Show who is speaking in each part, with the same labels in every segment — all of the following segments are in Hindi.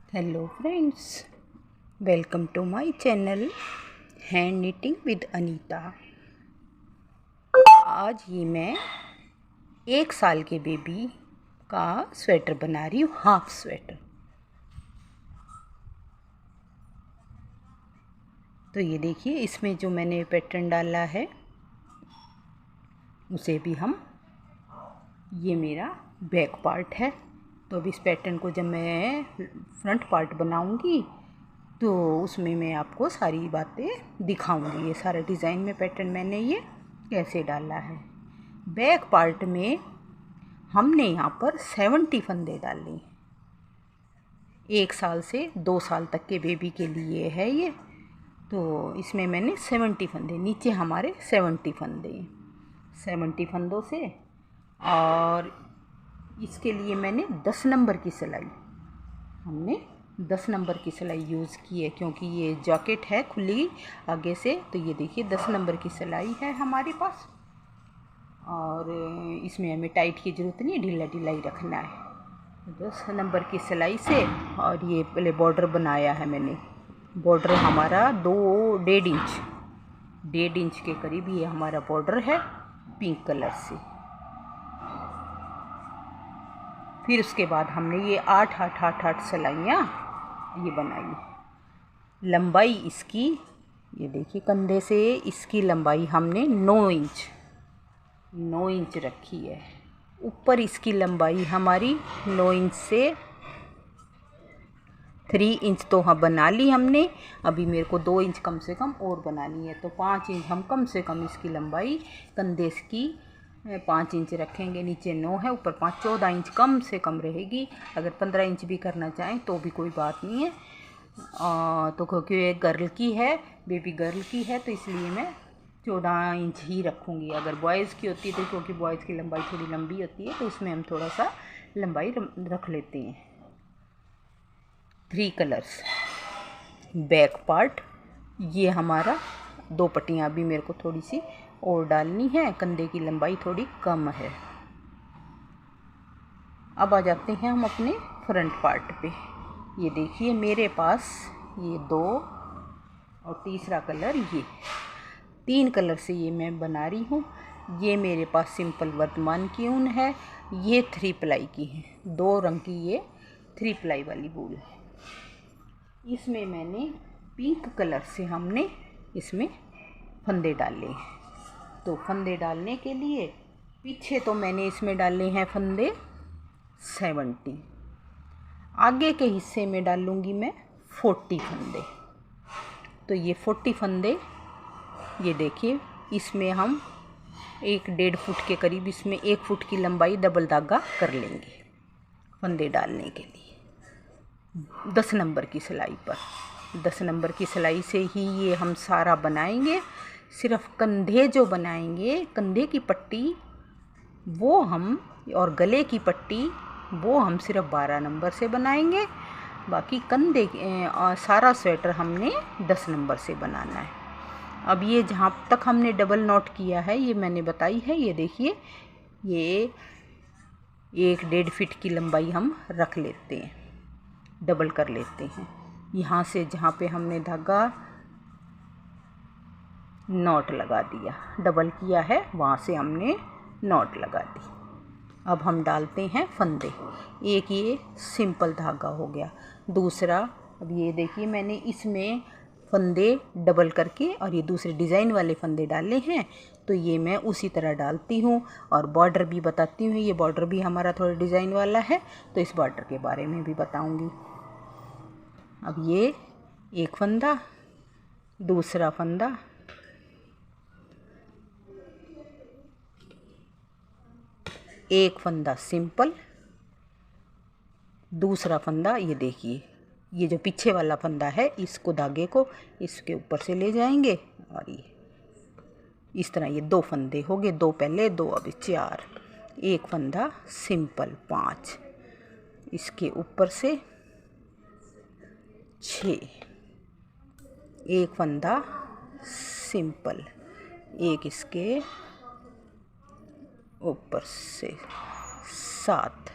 Speaker 1: Hello friends, welcome to my channel hand knitting with Anita. आज ये मैं 1 साल के बेबी का स्वेटर बना रही हूँ, हाफ स्वेटर। तो ये देखिए, इसमें जो मैंने पैटर्न डाला है उसे भी हम, ये मेरा बैक पार्ट है। तो अब इस पैटर्न को जब मैं फ्रंट पार्ट बनाऊंगी तो उसमें मैं आपको सारी बातें दिखाऊंगी। ये सारा डिज़ाइन में पैटर्न मैंने ये कैसे डाला है। बैक पार्ट में हमने यहाँ पर 70 फंदे डाले हैं। 1 साल से 2 साल तक के बेबी के लिए है ये। तो इसमें मैंने 70 फंदे, नीचे हमारे 70 फंदे हैं। 70 फंदों से, और इसके लिए मैंने 10 नंबर की सिलाई, हमने 10 नंबर की सिलाई यूज़ की है, क्योंकि ये जैकेट है खुली आगे से। तो ये देखिए 10 नंबर की सिलाई है हमारे पास, और इसमें हमें टाइट की ज़रूरत नहीं, ढीला ढीला ही रखना है। 10 नंबर की सिलाई से, और ये पहले बॉर्डर बनाया है मैंने। बॉर्डर हमारा 1.5 इंच के करीब ये हमारा बॉर्डर है, पिंक कलर से। फिर उसके बाद हमने ये 8 सिलाइयाँ ये बनाई। लंबाई इसकी, ये देखिए कंधे से इसकी लंबाई हमने 9 इंच रखी है। ऊपर इसकी लंबाई हमारी 9 इंच से 3 इंच तो हाँ बना ली हमने। अभी मेरे को 2 इंच कम से कम और बनानी है, तो 5 इंच हम कम से कम इसकी लंबाई कंधे की 5 इंच रखेंगे। नीचे 9 है, ऊपर 5, 14 इंच कम से कम रहेगी। अगर 15 इंच भी करना चाहें तो भी कोई बात नहीं है। तो क्योंकि ये गर्ल की है, बेबी गर्ल की है, तो इसलिए मैं 14 इंच ही रखूँगी। अगर बॉयज़ की होती है तो, क्योंकि बॉयज़ की लंबाई थोड़ी लंबी होती है, तो इसमें हम थोड़ा सा लंबाई रख लेते हैं। 3 कलर्स बैक पार्ट, ये हमारा 2 पट्टियाँ अभी मेरे को थोड़ी सी और डालनी है, कंधे की लंबाई थोड़ी कम है। अब आ जाते हैं हम अपने फ्रंट पार्ट पे। ये देखिए मेरे पास ये 2 और तीसरा कलर, ये 3 कलर से ये मैं बना रही हूँ। ये मेरे पास सिंपल वर्धमान की ऊन है, ये 3 प्लाई की है, 2 रंग की ये 3 प्लाई वाली वूल है। इसमें मैंने पिंक कलर से हमने इसमें फंदे डाले हैं। तो फंदे डालने के लिए पीछे तो मैंने इसमें डाले हैं फंदे 70, आगे के हिस्से में डालूँगी मैं 40 फंदे। तो ये 40 फंदे, ये देखिए इसमें हम 1.5 फुट के करीब, इसमें 1 फुट की लंबाई डबल धागा कर लेंगे फंदे डालने के लिए। 10 नंबर की सिलाई पर, 10 नंबर की सिलाई से ही ये हम सारा बनाएंगे। सिर्फ कंधे जो बनाएंगे, कंधे की पट्टी वो हम, और गले की पट्टी वो हम सिर्फ 12 नंबर से बनाएंगे। बाकी कंधे सारा स्वेटर हमने 10 नंबर से बनाना है। अब ये जहाँ तक हमने डबल नॉट किया है ये मैंने बताई है। ये देखिए, ये 1.5 फीट की लंबाई हम रख लेते हैं, डबल कर लेते हैं। यहाँ से जहाँ पे हमने धागा नॉट लगा दिया, डबल किया है, वहाँ से हमने नॉट लगा दी। अब हम डालते हैं फंदे। एक ये सिंपल धागा हो गया, दूसरा, अब ये देखिए मैंने इसमें फंदे डबल करके और ये दूसरे डिज़ाइन वाले फंदे डाले हैं। तो ये मैं उसी तरह डालती हूँ, और बॉर्डर भी बताती हूँ। ये बॉर्डर भी हमारा थोड़ा डिज़ाइन वाला है, तो इस बॉर्डर के बारे में भी बताऊँगी। अब ये एक फंदा, दूसरा फंदा, एक फंदा सिंपल, दूसरा फंदा, ये देखिए ये जो पीछे वाला फंदा है, इसको धागे को इसके ऊपर से ले जाएंगे, और ये इस तरह ये 2 फंदे हो गए, 2 पहले, 2 अभी 4। एक फंदा सिंपल 5, इसके ऊपर से 6, एक फंदा सिंपल, एक इसके ऊपर से 7,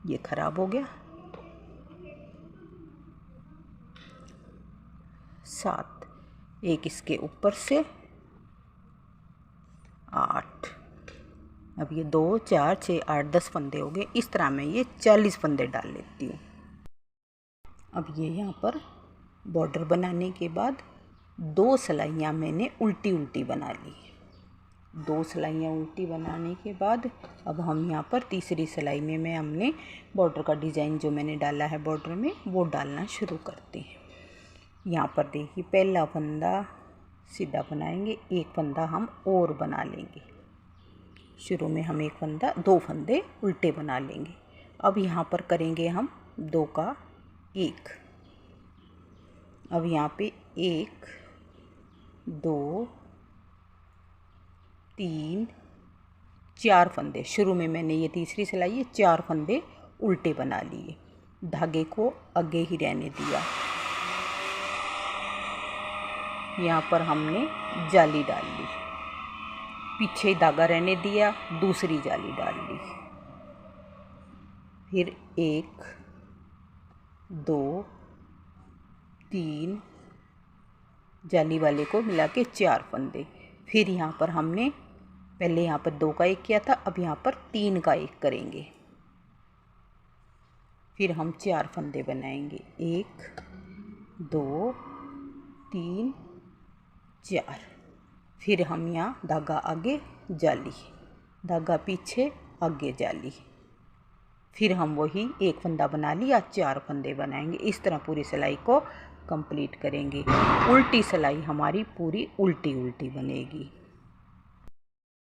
Speaker 1: ये खराब हो गया। 7, एक इसके ऊपर से 8। अब ये 2 4 6 8 10 फंदे हो गए। इस तरह मैं ये 40 फंदे डाल लेती हूँ। अब ये यहाँ पर बॉर्डर बनाने के बाद 2 सिलाइयाँ मैंने उल्टी उल्टी बना ली। 2 सिलाइयाँ उल्टी बनाने के बाद अब हम यहाँ पर तीसरी सिलाई में हमने बॉर्डर का डिज़ाइन जो मैंने डाला है बॉर्डर में वो डालना शुरू करते हैं। यहाँ पर देखिए पहला फंदा सीधा बनाएंगे, एक फंदा हम और बना लेंगे। शुरू में हम 2 फंदे उल्टे बना लेंगे। अब यहाँ पर करेंगे हम 2 का 1। अब यहाँ पे 1 2 3 4 फंदे, शुरू में मैंने ये तीसरी सिलाई है 4 फंदे उल्टे बना लिए, धागे को आगे ही रहने दिया। यहाँ पर हमने जाली डाल ली, पीछे धागा रहने दिया, दूसरी जाली डाल ली। फिर 1 2 3 जाली वाले को मिला के 4 फंदे। फिर यहाँ पर हमने पहले यहाँ पर 2 का 1 किया था, अब यहाँ पर 3 का 1 करेंगे। फिर हम 4 फंदे बनाएंगे, 1 2 3 4। फिर हम यहाँ धागा आगे जाली, धागा पीछे आगे जाली। फिर हम वही 1 फंदा बना लिया, 4 फंदे बनाएंगे। इस तरह पूरी सिलाई को कंप्लीट करेंगे। उल्टी सिलाई हमारी पूरी उल्टी उल्टी बनेगी।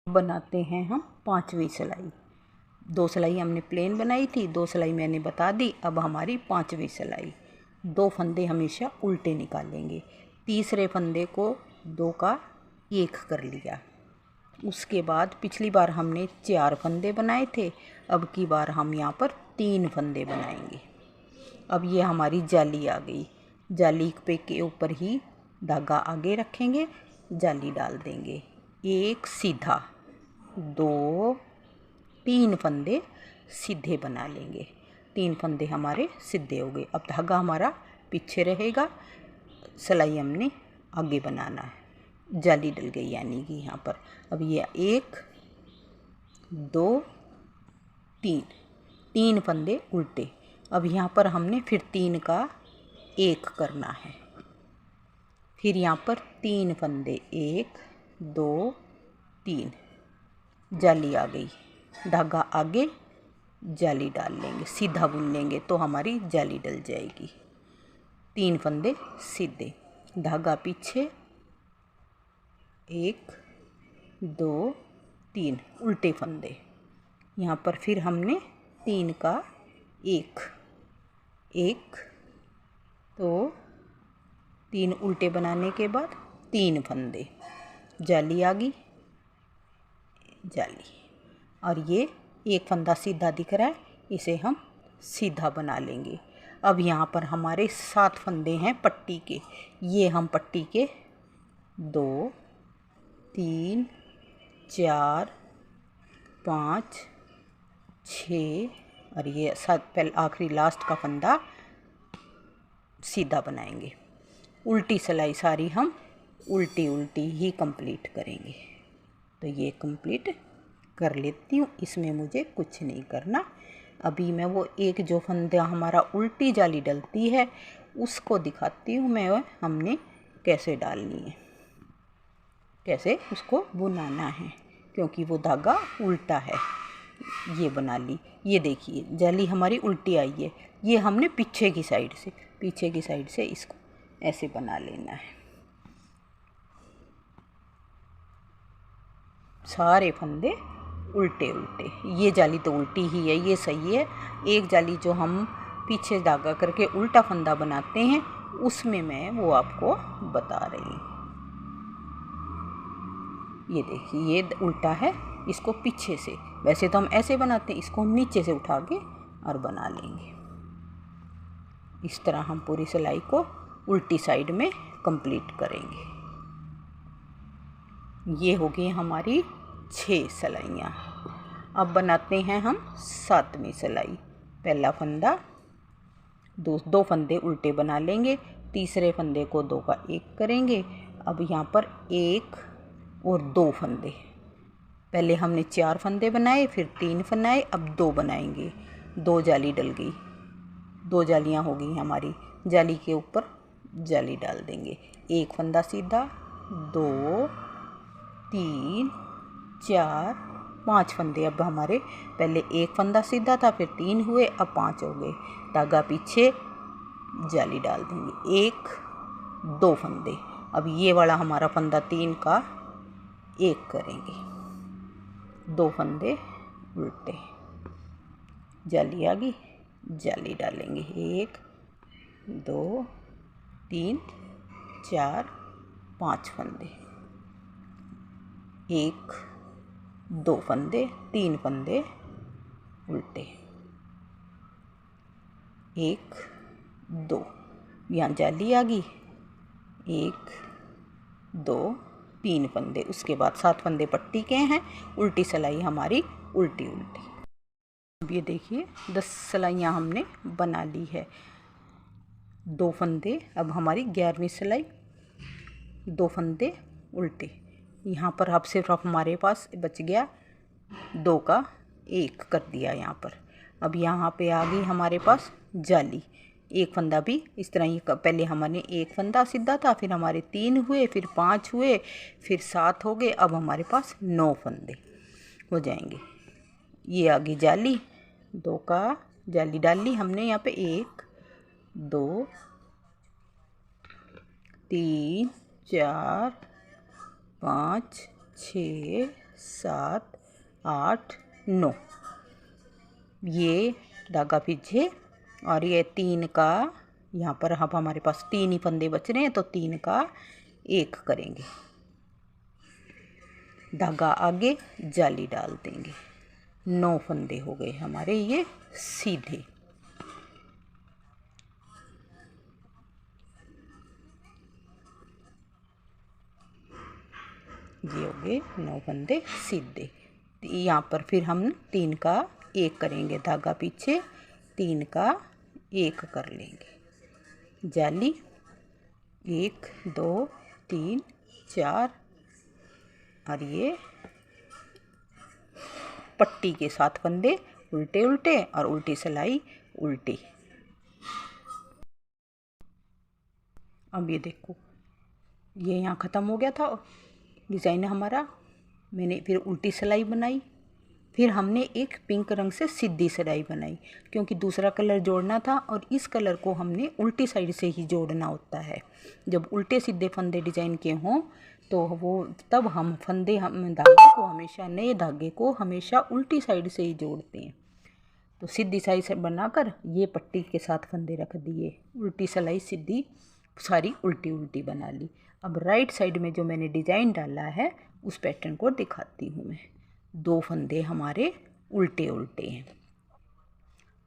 Speaker 1: बनाते हैं हम 5वीं सिलाई। 2 सिलाई हमने प्लेन बनाई थी, 2 सिलाई मैंने बता दी। अब हमारी 5वीं सिलाई। 2 फंदे हमेशा उल्टे निकालेंगे। तीसरे फंदे को 2 का 1 कर लिया। उसके बाद पिछली बार हमने 4 फंदे बनाए थे, अब की बार हम यहाँ पर 3 फंदे बनाएंगे। अब ये हमारी जाली आ गई। जाली पे के ऊपर ही धागा आगे रखेंगे, जाली डाल देंगे। 1 सीधा, 2 3 फंदे सीधे बना लेंगे। 3 फंदे हमारे सीधे हो गए। अब धागा हमारा पीछे रहेगा, सिलाई हमने आगे बनाना है। जाली डल गई यानी कि यहाँ पर। अब ये 1 2 3 फंदे उल्टे। अब यहाँ पर हमने फिर 3 का 1 करना है। फिर यहाँ पर 3 फंदे, 1 2 3, जाली आ गई, धागा आगे, जाली डाल लेंगे, सीधा बुन लेंगे तो हमारी जाली डल जाएगी। 3 फंदे सीधे, धागा पीछे, 1 2 3 उल्टे फंदे। यहाँ पर फिर हमने 3 का 1 तो 3 उल्टे बनाने के बाद 3 फंदे, जाली आ गई, जाली। और ये 1 फंदा सीधा दिख रहा है, इसे हम सीधा बना लेंगे। अब यहाँ पर हमारे 7 फंदे हैं पट्टी के। ये हम पट्टी के 2 3 4 5 6 और ये 7 पहले आखिरी लास्ट का फंदा सीधा बनाएंगे। उल्टी सिलाई सारी हम उल्टी उल्टी ही कंप्लीट करेंगे। तो ये कंप्लीट कर लेती हूँ, इसमें मुझे कुछ नहीं करना। अभी मैं वो एक जो फंदा हमारा उल्टी जाली डलती है उसको दिखाती हूँ मैं, हमने कैसे डालनी है, कैसे उसको बुनाना है, क्योंकि वो धागा उल्टा है। ये बना ली, ये देखिए जाली हमारी उल्टी आई है। ये हमने पीछे की साइड से इसको ऐसे बना लेना है। सारे फंदे उल्टे उल्टे। ये जाली तो उल्टी ही है, ये सही है। एक जाली जो हम पीछे धागा करके उल्टा फंदा बनाते हैं उसमें मैं वो आपको बता रही हूँ। ये देखिए ये उल्टा है, इसको पीछे से, वैसे तो हम ऐसे बनाते हैं, इसको हम नीचे से उठा के और बना लेंगे। इस तरह हम पूरी सिलाई को उल्टी साइड में कंप्लीट करेंगे। ये हो गई हमारी 6 सिलाइयाँ। अब बनाते हैं हम 7वीं सिलाई। पहला फंदा, दो फंदे उल्टे बना लेंगे, तीसरे फंदे को 2 का 1 करेंगे। अब यहाँ पर 1 और 2 फंदे, पहले हमने 4 फंदे बनाए, फिर 3 बनाए, अब 2 बनाएंगे। 2 जाली डल गई, 2 जालियाँ हो गई हमारी। जाली के ऊपर जाली डाल देंगे। 1 फंदा सीधा, 2 3 4 5 फंदे। अब हमारे पहले 1 फंदा सीधा था, फिर 3 हुए, अब 5 हो गए। धागा पीछे, जाली डाल देंगे। 1 2 फंदे। अब ये वाला हमारा फंदा 3 का 1 करेंगे, 2 फंदे उल्टे, जाली आ गई, जाली डालेंगे। 1 2 3 4 5 फंदे, 1 2 फंदे, 3 फंदे उल्टे, 1 2, यहाँ जाली आ गई। 1 2 3 फंदे, उसके बाद 7 फंदे पट्टी के हैं। उल्टी सिलाई हमारी उल्टी उल्टी। अब ये देखिए 10 सिलाइयाँ हमने बना ली है। 2 फंदे, अब हमारी 11वीं सिलाई। 2 फंदे उल्टे, यहाँ पर अब सिर्फ हमारे पास बच गया 2 का 1 कर दिया यहाँ पर। अब यहाँ पे आ गई हमारे पास जाली। 1 फंदा भी इस तरह ही, पहले हमारे 1 फंदा सीधा था, फिर हमारे 3 हुए, फिर 5 हुए, फिर 7 हो गए। अब हमारे पास 9 फंदे हो जाएंगे। ये आ गई जाली, 2 का जाली डाल ली हमने यहाँ पे। 1 2 3 4 5 6 7 8 9, ये धागा पीछे। और ये 3 का, यहाँ पर अब हमारे पास 3 ही फंदे बच रहे हैं, तो 3 का 1 करेंगे। धागा आगे, जाली डाल देंगे। 9 फंदे हो गए हमारे ये सीधे। ये हो गए 9 फंदे सीधे। यहाँ पर फिर हम 3 का 1 करेंगे, धागा पीछे, 3 का 1 कर लेंगे। जाली 1 2 3 4, और ये पट्टी के 7 फंदे उल्टे उल्टे, और उल्टी सिलाई उल्टी। अब ये देखो, ये यहाँ ख़त्म हो गया था डिज़ाइन हमारा। मैंने फिर उल्टी सिलाई बनाई, फिर हमने एक पिंक रंग से सीधी सिलाई बनाई, क्योंकि दूसरा कलर जोड़ना था और इस कलर को हमने उल्टी साइड से ही जोड़ना होता है। जब उल्टे सीधे फंदे डिजाइन के हों तो वो तब हम धागे को हमेशा, नए धागे को हमेशा उल्टी साइड से ही जोड़ते हैं। तो सीधी साइड से बनाकर ये पट्टी के साथ फंदे रख दिए, उल्टी सिलाई सीधी, सारी उल्टी उल्टी बना ली। अब राइट साइड में जो मैंने डिजाइन डाला है उस पैटर्न को दिखाती हूँ मैं। 2 फंदे हमारे उल्टे उल्टे हैं,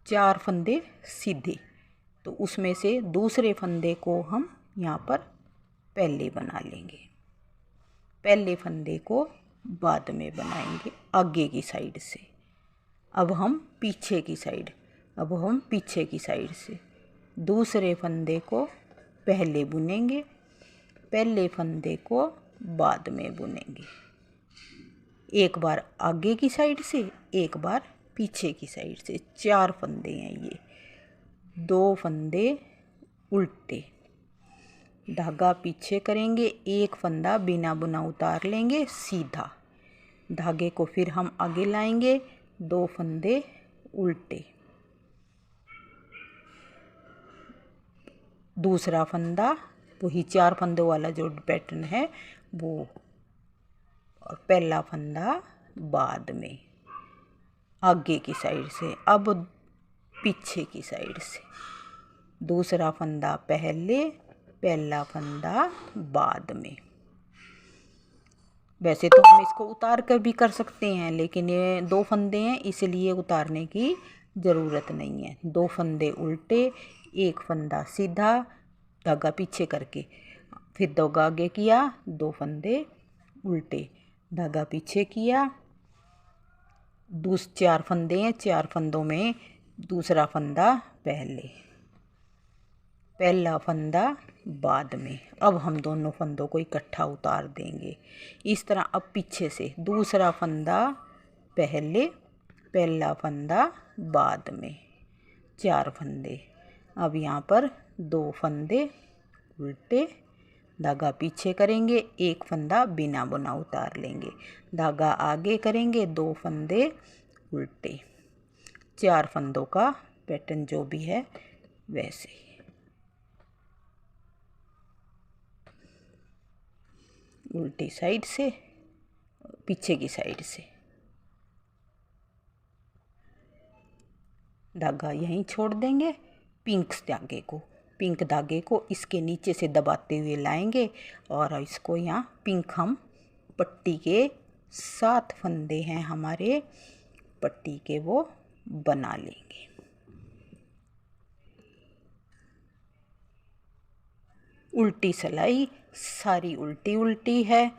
Speaker 1: 4 फंदे सीधे, तो उसमें से दूसरे फंदे को हम यहाँ पर पहले बना लेंगे, पहले फंदे को बाद में बनाएंगे आगे की साइड से। अब हम पीछे की साइड से दूसरे फंदे को पहले बुनेंगे, पहले फंदे को बाद में बुनेंगे। एक बार आगे की साइड से, एक बार पीछे की साइड से। 4 फंदे हैं ये। 2 फंदे उल्टे, धागा पीछे करेंगे, 1 फंदा बिना बुना उतार लेंगे सीधा, धागे को फिर हम आगे लाएंगे, 2 फंदे उल्टे, दूसरा फंदा वही 4 फंदों वाला जो पैटर्न है वो, और पहला फंदा बाद में आगे की साइड से। अब पीछे की साइड से दूसरा फंदा पहले, पहला फंदा बाद में। वैसे तो हम इसको उतार कर भी कर सकते हैं, लेकिन ये 2 फंदे हैं इसलिए उतारने की ज़रूरत नहीं है। 2 फंदे उल्टे, 1 फंदा सीधा, धागा पीछे करके, फिर धागा आगे किया, 2 फंदे उल्टे, धागा पीछे किया, 4 फंदे हैं, 4 फंदों में दूसरा फंदा पहले, पहला फंदा बाद में। अब हम दोनों फंदों को इकट्ठा उतार देंगे इस तरह। अब पीछे से दूसरा फंदा पहले, पहला फंदा बाद में, 4 फंदे। अब यहाँ पर 2 फंदे उल्टे, धागा पीछे करेंगे, 1 फंदा बिना बुना उतार लेंगे, धागा आगे करेंगे, 2 फंदे उल्टे। 4 फंदों का पैटर्न जो भी है वैसे ही। उल्टी साइड से, पीछे की साइड से धागा यहीं छोड़ देंगे। पिंक धागे को इसके नीचे से दबाते हुए लाएंगे और इसको यहाँ पिंक हम पट्टी के 7 फंदे हैं हमारे पट्टी के, वो बना लेंगे। उल्टी सिलाई सारी उल्टी उल्टी है,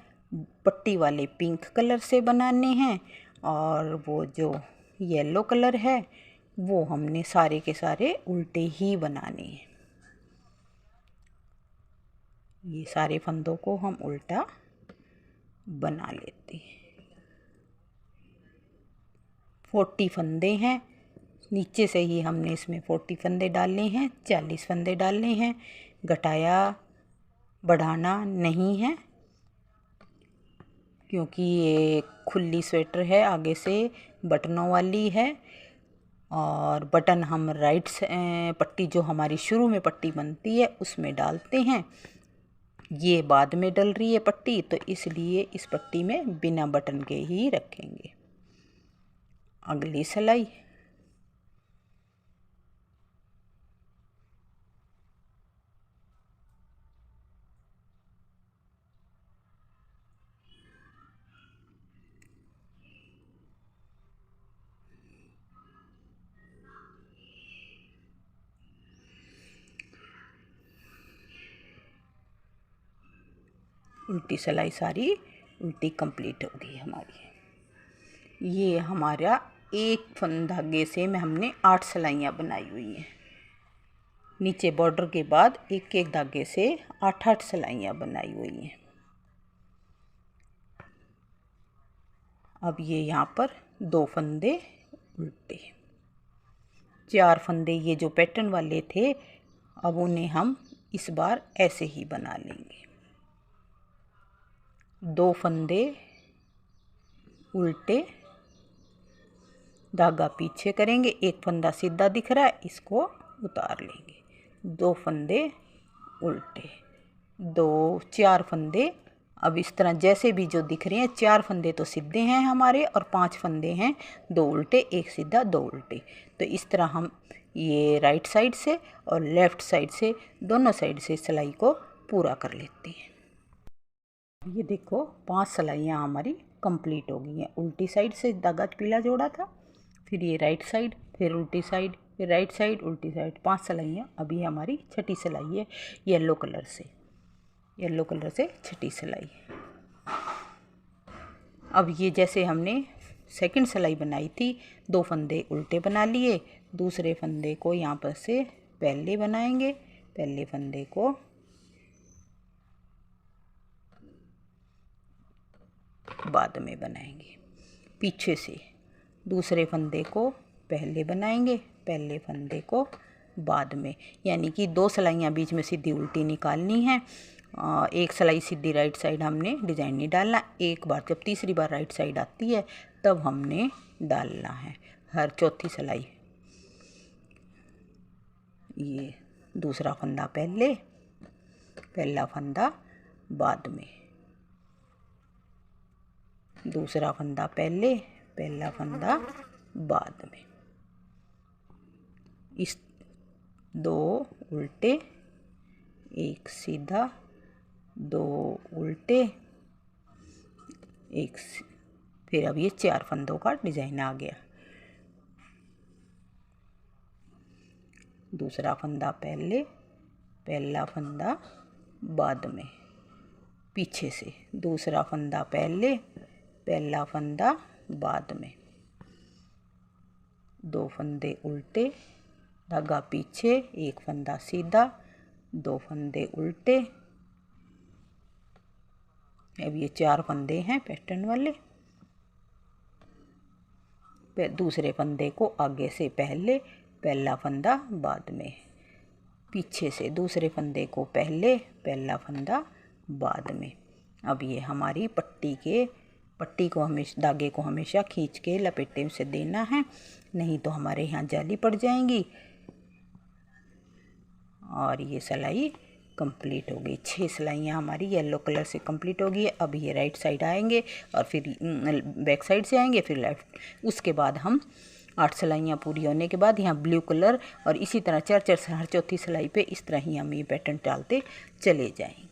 Speaker 1: पट्टी वाले पिंक कलर से बनाने हैं और वो जो येलो कलर है वो हमने सारे के सारे उल्टे ही बनाने हैं। ये सारे फंदों को हम उल्टा बना लेते हैं। 40 फंदे हैं, नीचे से ही हमने इसमें 40 फंदे डालने हैं, 40 फंदे डालने हैं। घटाया बढ़ाना नहीं है क्योंकि ये खुली स्वेटर है, आगे से बटनों वाली है और बटन हम राइट से पट्टी जो हमारी शुरू में पट्टी बनती है उसमें डालते हैं। ये बाद में डल रही है पट्टी, तो इसलिए इस पट्टी में बिना बटन के ही रखेंगे। अगली सिलाई, उल्टी सिलाई सारी उल्टी कंप्लीट हो गई हमारी। ये हमारा एक धागे से में हमने 8 सिलाइयाँ बनाई हुई हैं। नीचे बॉर्डर के बाद एक एक धागे से 8-8 सिलाइयाँ बनाई हुई हैं। अब ये यहाँ पर 2 फंदे उल्टे, 4 फंदे ये जो पैटर्न वाले थे अब उन्हें हम इस बार ऐसे ही बना लेंगे। 2 फंदे उल्टे, धागा पीछे करेंगे, 1 फंदा सीधा दिख रहा है इसको उतार लेंगे, 2 फंदे उल्टे, 4 फंदे। अब इस तरह जैसे भी जो दिख रहे हैं 4 फंदे तो सीधे हैं हमारे और 5 फंदे हैं 2 उल्टे, 1 सीधा 2 उल्टे। तो इस तरह हम ये राइट साइड से और लेफ़्ट साइड से दोनों साइड से सिलाई को पूरा कर लेते हैं। ये देखो 5 सिलाइयाँ हमारी कंप्लीट हो गई हैं। उल्टी साइड से धागा पीला जोड़ा था, फिर ये राइट साइड, फिर उल्टी साइड, फिर राइट साइड, उल्टी साइड, 5 सिलाइयाँ। अभी हमारी छठी सिलाई है येलो कलर से छठी सिलाई। अब ये जैसे हमने सेकंड सिलाई बनाई थी, 2 फंदे उल्टे बना लिए, दूसरे फंदे को यहाँ पर से पहले बनाएंगे, पहले फंदे को बाद में बनाएंगे। पीछे से दूसरे फंदे को पहले बनाएंगे, पहले फंदे को बाद में, यानी कि 2 सिलाइयाँ बीच में सीधी उल्टी निकालनी है। 1 सिलाई सीधी राइट साइड हमने डिज़ाइन नहीं डालना, एक बार जब तीसरी बार राइट साइड आती है तब हमने डालना है हर चौथी सिलाई। ये दूसरा फंदा पहले, पहला फंदा बाद में, दूसरा फंदा पहले, पहला फंदा बाद में। इस 2 उल्टे, 1 सीधा, 2 उल्टे, 1 फिर अब ये 4 फंदों का डिज़ाइन आ गया। दूसरा फंदा पहले, पहला फंदा बाद में, पीछे से दूसरा फंदा पहले, पहला फंदा बाद में, 2 फंदे उल्टे, धागा पीछे, 1 फंदा सीधा, 2 फंदे उल्टे। अब ये 4 फंदे हैं पैटर्न वाले। दूसरे फंदे को आगे से पहले, पहला फंदा बाद में, पीछे से दूसरे फंदे को पहले, पहला फंदा बाद में। अब ये हमारी पट्टी को हमेशा, धागे को हमेशा खींच के लपेटे से देना है, नहीं तो हमारे यहाँ जाली पड़ जाएंगी। और ये सिलाई कंप्लीट हो गई। 6 सिलाइयाँ हमारी येलो कलर से कंप्लीट हो गई है। अब ये राइट साइड आएंगे और फिर बैक साइड से आएंगे, फिर लेफ्ट। उसके बाद हम 8 सिलाइयाँ पूरी होने के बाद यहाँ ब्लू कलर और इसी तरह 4 हर चौथी सिलाई पे इस तरह ही हम ये पैटर्न डालते चले जाएंगे।